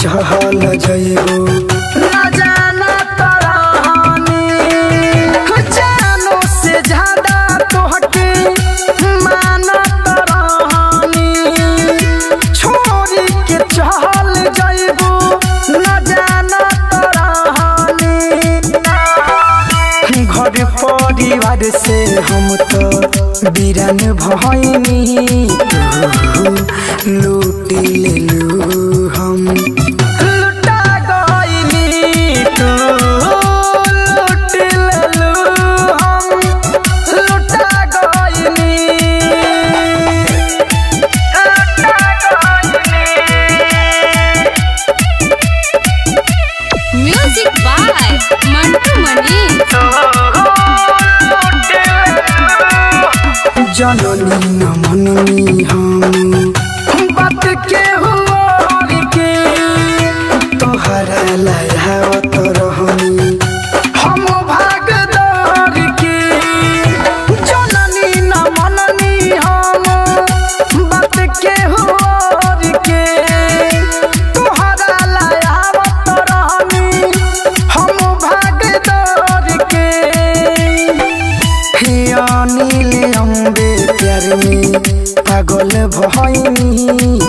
चहल जइबो ना जाना तरानी जानो से ज्यादा तोहके माना तरानी छोड़ी के चहल जइबो ना जाना तरानी घर परिवार से हम तो बीरान भइनी लूट लेलू हम लुटा गइनी तू लूट लेलू हम लुटा गइनी म्यूजिक बाय मंटू मनी जननी न मननी हम बात के हुआ के तोहरा लायावत रहनी हम भागदार के जननी न मननी हम बात के हुआ के तोहरा लायावत रहनी हम भागदार के अनिल अम्बे प्यार में पागल भइनी